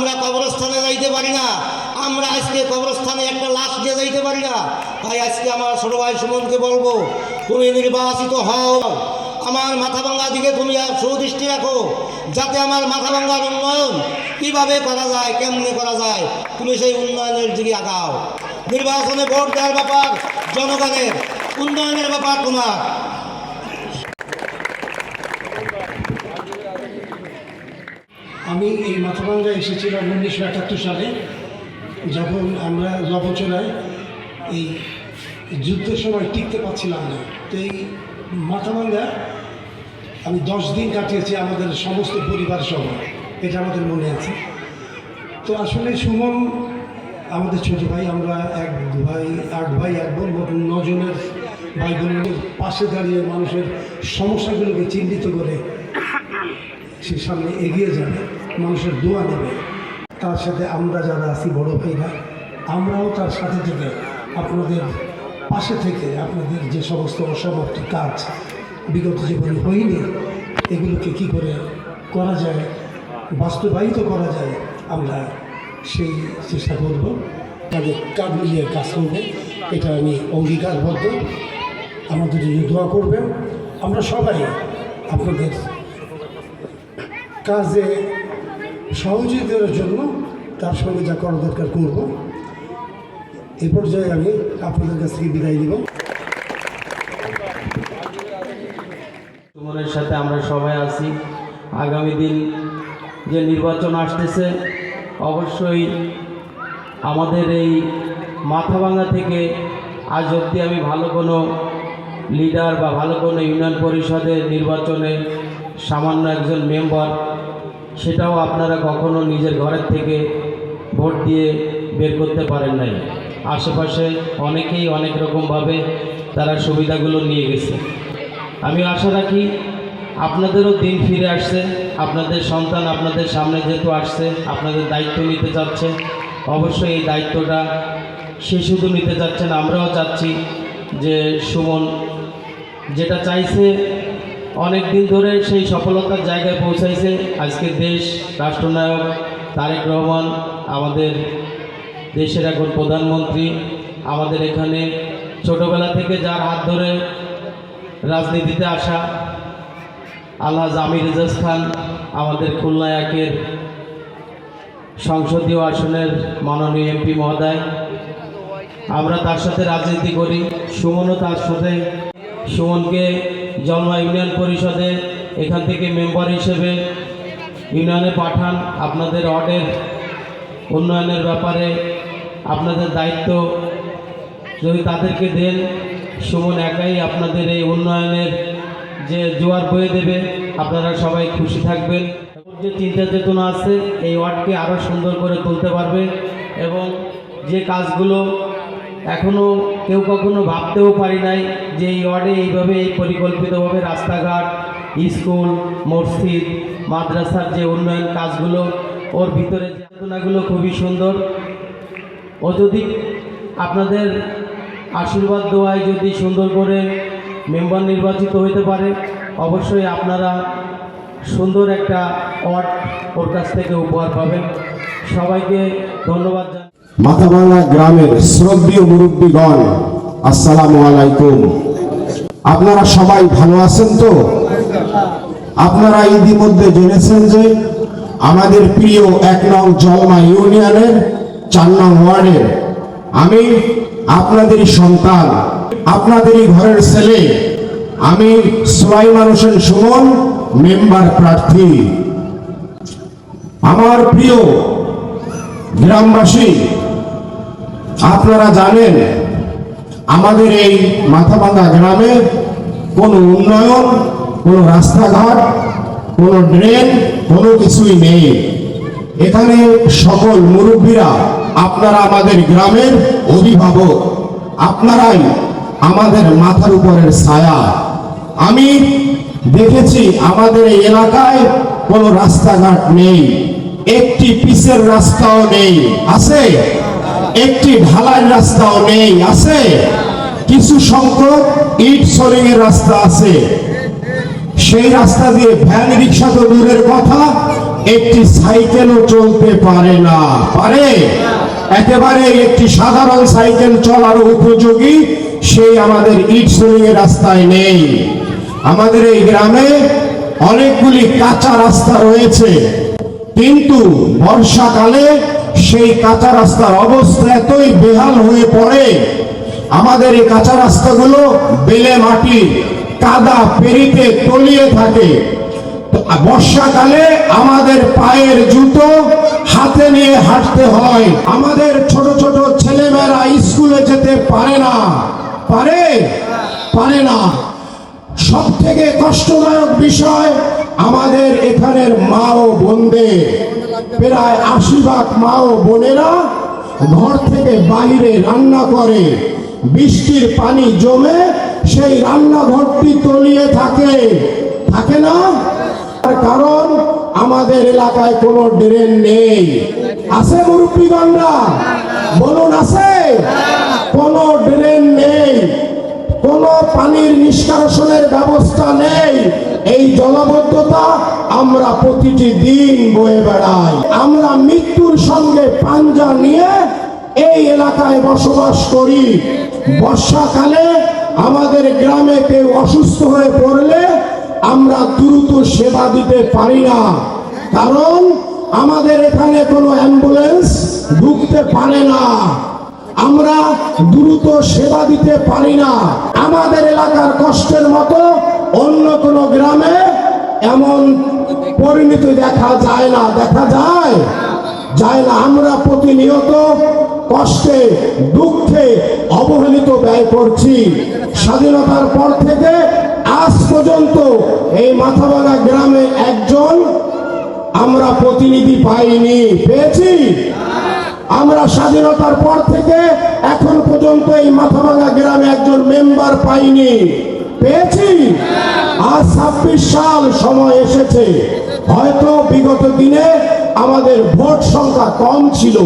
আমরা কবরস্থানে যাইতে পারি না, আমরা আজকে কবরস্থানে একটা লাশ দিয়ে যাইতে পারি না। তাই আজকে আমার ছোট ভাই সুমনকে বলবো, তুমি নির্বাচিত হও, আমার মাথাভাঙ্গা দিকে তুমি সুদৃষ্টি রাখো, যাতে আমার মাথাভাঙ্গার উন্নয়ন কীভাবে করা যায়, কেমনে করা যায়, তুমি সেই উন্নয়নের দিকে আগাও। নির্বাচনে ভোট দেওয়ার ব্যাপার জনগণের, উন্নয়নের ব্যাপার তোমার। আমি এই মাথাভাঙ্গা এসেছিলাম 1971 সালে, যখন আমরা লবচড়ায় এই যুদ্ধের সময় টিকতে পারছিলাম না। তো এই মাথাভাঙ্গা আমি 10 দিন কাটিয়েছি আমাদের সমস্ত পরিবার সহ, এটা আমাদের মনে আছে। তো আসলে সুমন আমাদের ছোটো ভাই, আমরা 8 ভাই 1 বোন, মোট 9 জনের ভাই বোনের পাশে দাঁড়িয়ে মানুষের সমস্যাগুলোকে চিহ্নিত করে সে সামনে এগিয়ে যাবে, মানুষের দোয়া নেবে। তার সাথে আমরা যারা আছি বড় ভাইরা, আমরাও তার সাথে থেকে আপনাদের পাশে থেকে আপনাদের যে সমস্ত অসমাপ্ত কাজ বিগত জীবনে হয়নি, এগুলোকে কী করে করা যায়, বাস্তবায়িত করা যায়, আমরা সেই চেষ্টা করব। তাদের কাঁধ মিলিয়ে কাজ করবে, এটা আমি অঙ্গীকারবদ্ধ। আমাদের জন্য দোয়া করবেন। আমরা সবাই আপনাদের কাজে সহযোগিতার জন্য তার সঙ্গে যা করা দরকার করব। এই পর্যায়ে আমি আপনাদের কাছ থেকে বিদায় দিব। সুমনের সাথে আমরা সবাই আছি। আগামী দিন যে নির্বাচন আসতেছে, অবশ্যই আমাদের এই মাথাভাঙ্গা থেকে আজ অবধি আমি ভালো কোনো লিডার বা ভালো কোনো ইউনিয়ন পরিষদের নির্বাচনে সামান্য একজন মেম্বার, সেটাও আপনারা কখনো নিজের ঘরের থেকে ভোট দিয়ে বের করতে পারেন নাই। আশেপাশে অনেকেই অনেক রকমভাবে তারা সুবিধাগুলো নিয়ে গেছে। আমি আশা রাখি আপনাদেরও দিন ফিরে আসছে, আপনাদের সন্তান আপনাদের সামনে যেহেতু আসছে, আপনাদের দায়িত্ব নিতে চাচ্ছে, অবশ্যই এই দায়িত্বটা সে শুধু নিতে চাচ্ছেন, আমরাও চাচ্ছি যে সুমন যেটা চাইছে অনেক দিন ধরে সেই সফলতার জায়গায় পৌঁছাইছে। আজকে দেশ রাষ্ট্রনায়ক তারেক রহমান আমাদের দেশের এখন প্রধানমন্ত্রী, আমাদের এখানে ছোটোবেলা থেকে যার হাত ধরে রাজনীতিতে আসা আলহাজ আমির এজাজ খান, আমাদের খুলনা 1-এর সংসদীয় আসনের মাননীয় এমপি মহোদয়, আমরা তার সাথে রাজনীতি করি। সুমনও তার সাথে, সুমনকে জলমা ইউনিয়ন পরিষদে এখান থেকে মেম্বার হিসেবে ইউনিয়নে পাঠান। আপনাদের ওয়ার্ডের উন্নয়নের ব্যাপারে আপনাদের দায়িত্ব যদি তাদেরকে দেন, সুমন একাই আপনাদের এই উন্নয়নের যে জোয়ার বয়ে দেবে, আপনারা সবাই খুশি থাকবেন। যে চিন্তা চেতনা আছে এই ওয়ার্ডকে আরও সুন্দর করে তুলতে পারবে, এবং যে কাজগুলো এখনও কেউ কখনো ভাবতেও পারি নাই যে এই ওয়ার্ডে এইভাবে এই পরিকল্পিতভাবে রাস্তাঘাট, স্কুল, মসজিদ, মাদ্রাসার যে উন্নয়ন কাজগুলো, ওর ভিতরে চেতনাগুলো খুবই সুন্দর। ও যদি আপনাদের আশীর্বাদ দোয়ায় যদি সুন্দর করে মেম্বার নির্বাচিত হইতে পারে, অবশ্যই আপনারা সুন্দর একটা ওয়ার্ড ওর কাছ থেকে উপহার পাবেন। সবাইকে ধন্যবাদ জানাই। মাথাভাঙ্গা গ্রামের শ্রদ্ধেয় মুরব্বীগণ, আসসালামু আলাইকুম। আপনারা সবাই ভালো আছেন তো? আপনারা ইতিমধ্যে জেনেছেন যে আমাদের প্রিয় 1 নং জলমা ইউনিয়নের 4 নং ওয়ার্ডের আমি আপনাদেরই সন্তান, আপনাদেরই ঘরের ছেলে, আমি সুলাইমান হোসেন সুমন, মেম্বার প্রার্থী। আমার প্রিয় গ্রামবাসী, আপনারা জানেন আমাদের এই মাথাভাঙ্গা গ্রামে কোনো উন্নয়ন, কোনো রাস্তাঘাট, কোনো ড্রেন, কোনো কিছুই নেই। এখানে সকল মুরব্বীরা, আপনারা আমাদের গ্রামের অভিভাবক, আপনারাই আমাদের মাথার উপরের ছায়া। আমি দেখেছি আমাদের এই এলাকায় কোনো রাস্তাঘাট নেই, একটি পিচের রাস্তাও নেই, আছে? একটি ঢালাই রাস্তাও নেই, আছে? কিছু সংখ্যক ইট সোলিং এর রাস্তা আছে। সেই রাস্তা দিয়ে ভ্যান রিক্সা তো দূরের কথা, একটি সাইকেলও চলতে পারে না। পারে? একেবারে একটি সাধারণ সাইকেল চলার উপযোগী সেই আমাদের ইট সুইংয়ের রাস্তায় নেই। আমাদের এই গ্রামে অনেকগুলি কাঁচা রাস্তা রয়েছে, কিন্তু বর্ষাকালে সেই কাঁচা রাস্তার অবস্থা এতই বেহাল হয়ে পড়ে, আমাদের এই কাঁচা রাস্তাগুলো বেলে মাটি কাদা পেরিতে তলিয়ে থাকে। বর্ষাকালে আমাদের পায়ের জুতো হাতে নিয়ে হাঁটতে হয়। আমাদের ছোট ছোট ছেলেমেয়েরা স্কুলে যেতে পারে না। পারে? পারে না। সব থেকে কষ্টদায়ক বিষয়, আমাদের এখানের মা ও বোনদের, প্রায় ৮০ মা ও বোনেরা ঘর থেকে বাইরে রান্না করে, বৃষ্টির পানি জমে সেই রান্নাঘরটি তলিয়ে থাকে। থাকে না? তার কারণ আমাদের এলাকায় কোনো ড্রেন নেই। আছে মুরব্বীগণরা? বলুন, আছে? কোনো ড্রেন নেই, কোনো পানির নিষ্কাশনের ব্যবস্থা নেই। এই জলাবদ্ধতা আমরা প্রতিটি দিন বয়ে বেড়াই। আমরা মৃত্যুর সঙ্গে পাঞ্জা নিয়ে এই এলাকায় বসবাস করি। বর্ষাকালে আমাদের গ্রামে কেউ অসুস্থ হয়ে পড়লে আমরা দ্রুত সেবা দিতে পারি না, কারণ আমাদের এখানে কোনো অ্যাম্বুলেন্স ঢুকতে পারে না। আমরা দ্রুত সেবা দিতে পারি না। আমাদের এলাকার কষ্টের মতো অন্য কোনো গ্রামে এমন পরিণতি দেখা যায় না। দেখা যায়? যায় না। আমরা প্রতিনিয়ত কষ্টে দুঃখে অবহেলিত ব্যয় করছি। স্বাধীনতার পর থেকে আজ পর্যন্ত এই মাথাভাঙা গ্রামে একজন আমরা প্রতিনিধি পাইনি। পেয়েছি? আমরা স্বাধীনতার পর থেকে এখন পর্যন্ত এই মাথাভাঙা গ্রামে একজন মেম্বার পাইনি। পেয়েছি? আজ ২৬ সাল সময় এসেছে। হয়তো বিগত দিনে আমাদের ভোট সংখ্যা কম ছিল,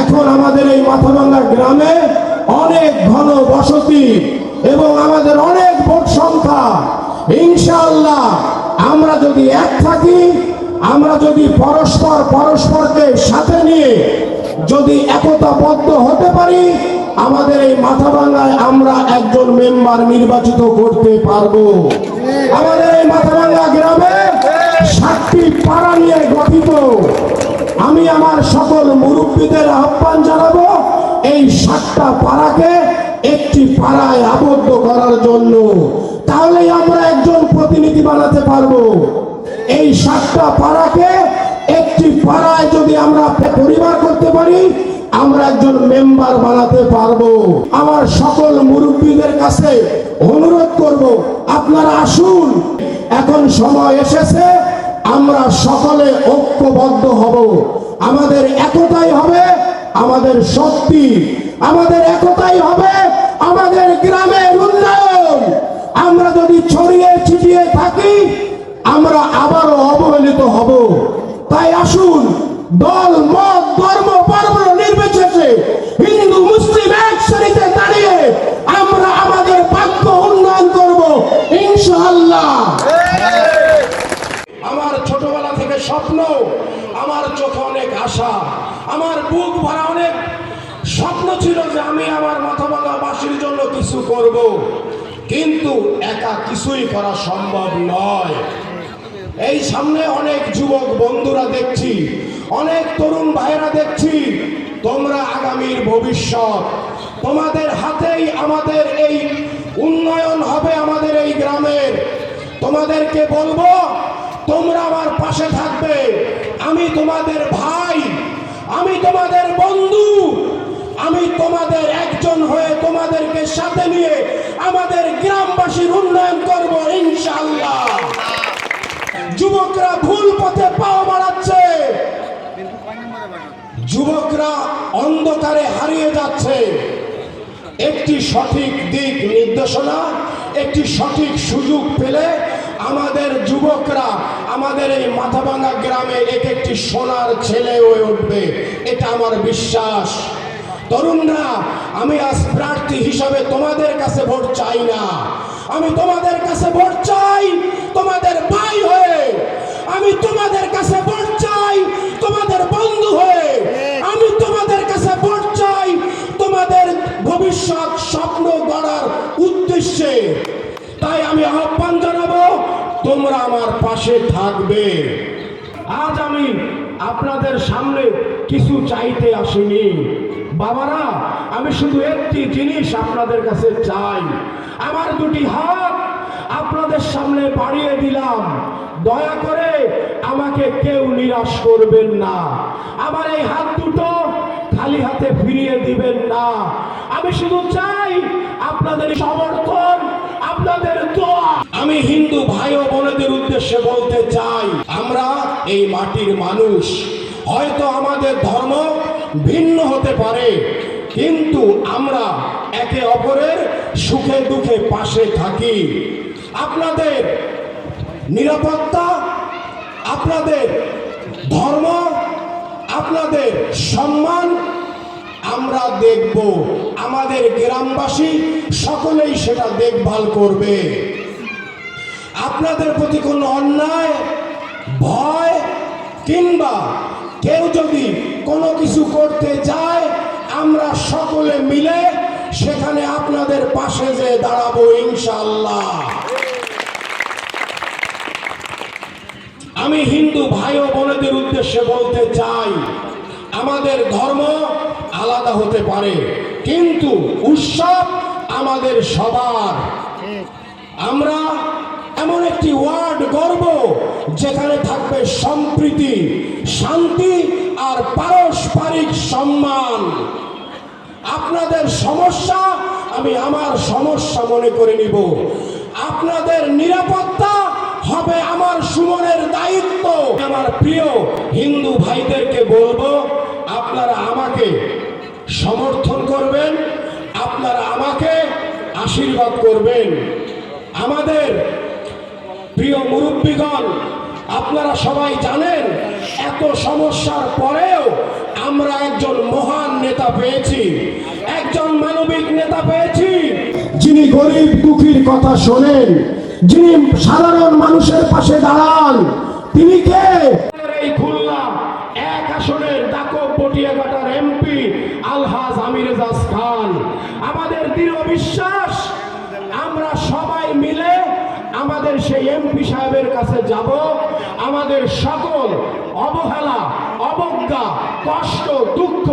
এখন আমাদের এই মাথাভাঙা গ্রামে অনেক ঘন বসতি এবং আমাদের অনেক ভোট সংখ্যা। ইনশাআল্লাহ আমরা যদি এক থাকি, আমরা যদি পরস্পরকে সাথে নিয়ে যদি একতাবদ্ধ হতে পারি, আমাদের এই মাথাভাঙায় আমরা একজন মেম্বার নির্বাচিত করতে পারবো। আমাদের এই মাথাভাঙা গ্রামে ৭টি পাড়া নিয়ে গঠিত। আমি আমার সকল মুরব্বীদের আহ্বান জানাবো এই ৭টা পাড়াকে একটি পাড়ায় আবদ্ধ করার জন্য। তাহলেই আমরা একজন প্রতিনিধি বানাতে পারবো। এই ৭টা পাড়াকে একটি পাড়ায় যদি আমরা পরিবার করতে পারি, আমরা একজন মেম্বার বানাতে পারবো। আমার সকল মুরব্বীদের কাছে অনুরোধ করব, আপনারা আসুন। এখন সময় এসেছে আমরা সকলে ঐক্যবদ্ধ হব। আমাদের একতাই হবে আমাদের শক্তি, আমাদের একতাই হবে আমাদের গ্রামের উন্নয়ন। আমরা যদি ছড়িয়ে ছিটিয়ে থাকি, আমরা আবারও অবহেলিত হব। তাই আসুন, দল মত ধর্ম বর্ণ নির্বিশেষে হিন্দু মুসলিম এক সারিতে দাঁড়িয়ে আমরা আমাদের ভাগ্য উন্নয়ন করব ইনশাআল্লাহ। আমার ছোটবেলা থেকে স্বপ্ন, আমার চোখে অনেক আশা, আমার বুক ভরা অনেক স্বপ্ন ছিল যে আমি আমার মাথাভাঙাবাসীর জন্য কিছু করব, কিন্তু একা কিছুই করা সম্ভব নয়। এই সামনে অনেক যুবক বন্ধুরা দেখছি, অনেক তরুণ ভাইরা দেখছি, তোমরা আগামীর ভবিষ্যৎ। তোমাদের হাতেই আমাদের এই উন্নয়ন হবে, আমাদের এই গ্রামের। তোমাদেরকে বলবো, তোমরা আমার পাশে থাকবে। আমি তোমাদের ভাই, আমি তোমাদের বন্ধু, আমি তোমাদের একজন হয়ে তোমাদেরকে সাথে নিয়ে আমাদের গ্রামবাসীর উন্নয়ন করব ইনশাআল্লাহ। যুবকরা ভুল পথে পাও বাড়াচ্ছে, যুবকরা অন্ধকারে হারিয়ে যাচ্ছে। একটি সঠিক দিক নির্দেশনা, একটি সঠিক সুযোগ পেলে আমাদের যুবকরা আমাদের এই মাথাভাঙা গ্রামে এক একটি সোনার ছেলে হয়ে উঠবে, এটা আমার বিশ্বাস। তরুণরা, আমি আজ প্রার্থী হিসাবে তোমাদের কাছে ভোট চাই না, আমি তোমাদের কাছে ভোট চাই তোমাদের ভাই হয়ে। আমি তোমাদের কাছে ভোট চাই তোমাদের বন্ধু হয়ে আমি তোমাদের কাছে ভোট চাই তোমাদের ভবিষ্যৎ স্বপ্ন গড়ার উদ্দেশ্যে। তাই আমি আহ্বান জানাবো, তোমরা আমার পাশে থাকবে। আজ আমি আপনাদের সামনে কিছু চাইতে আসিনি বাবারা, আমি শুধু একটি জিনিস আপনাদের কাছে চাই। আমার দুটি হাত আপনাদের সামনে বাড়িয়ে দিলাম, দয়া করে আমাকে কেউ নিরাশ করবেন না। আমার এই হাত দুটো খালি হাতে ফিরিয়ে দিবেন না। আমি শুধু চাই আপনাদের সমর্থন, আপনাদের দোয়া। আমি হিন্দু ভাই ও বোনেদের উদ্দেশ্যে বলতে চাই, আমরা এই মাটির মানুষ। হয়তো আমাদের ধর্ম ভিন্ন হতে পারে, কিন্তু আমরা একে অপরের সুখে দুঃখে পাশে থাকি। আপনাদের নিরাপত্তা, আপনাদের ধর্ম, আপনাদের সম্মান আমরা দেখব। আমাদের গ্রামবাসী সকলেই সেটা দেখভাল করবে। আপনাদের প্রতি কোনো অন্যায়, ভয় কিংবা কেউ যদি কোনো কিছু করতে যায়, আমরা সকলে মিলে সেখানে আপনাদের পাশে যে দাঁড়াবো ইনশাআল্লাহ। আমি হিন্দু ভাই ও বোনেদের উদ্দেশ্যে বলতে চাই, আমাদের ধর্ম আলাদা হতে পারে, কিন্তু উৎসব আমাদের সবার। আমরা এমন একটি ওয়ার্ড গড়ব যেখানে থাকবে সম্প্রীতি, শান্তি আর পারস্পরিক সম্মান। আপনাদের সমস্যা আমি আমার সমস্যা মনে করে নিব, আপনাদের নিরাপত্তা হবে আমার সুমনের দায়িত্ব। আমার প্রিয় হিন্দু ভাইদেরকে বলবো, আপনারা আমাকে সমর্থন করবেন, আপনারা আমাকে আশীর্বাদ করবেন। আমাদের প্রিয় মুরব্বীগণ, আপনারা সবাই জানেন এত সমস্যার পরেও আমরা একজন মহান নেতা পেয়েছি, একজন মানবিক নেতা পেয়েছি, যিনি গরিব দুঃখীর কথা শোনেন, যিনি সাধারণ মানুষের পাশে দাঁড়ান। তিনি কে? এই খুলনা এক আসনের দাকব পটিয়াঘাটার এমপি আলহাজ আমির এজাজ খান। আমাদের দৃঢ় বিশ্বাস, আমরা সবাই মিলে আমাদের সেই এমপি সাহেবের কাছে যাব, আমাদের সকল অবহেলা, অবজ্ঞা, কষ্ট, দুঃখ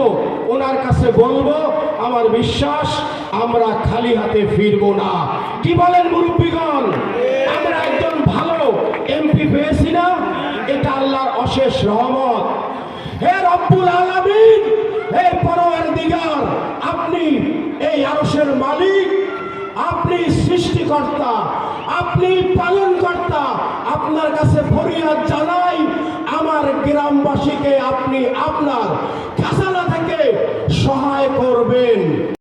ওনার কাছে বলবো। আমার বিশ্বাস আমরা খালি হাতে ফিরবো না। কি বলেন মুরব্বীগণ? আমরা একজন ভালো এমপি পেয়েছি না? এটা আল্লাহর অশেষ রহমত। হে রব্বুল আলামিন, হে পরওয়ারদিগার, আপনি এই আরশের মালিক, আপনি সৃষ্টিকর্তা, আপনি পালনকর্তা। আপনার কাছে ফরিয়াদ জানাই, আমার গ্রামবাসীকে আপনি আপনার খাজানা থেকে সহায় করবেন।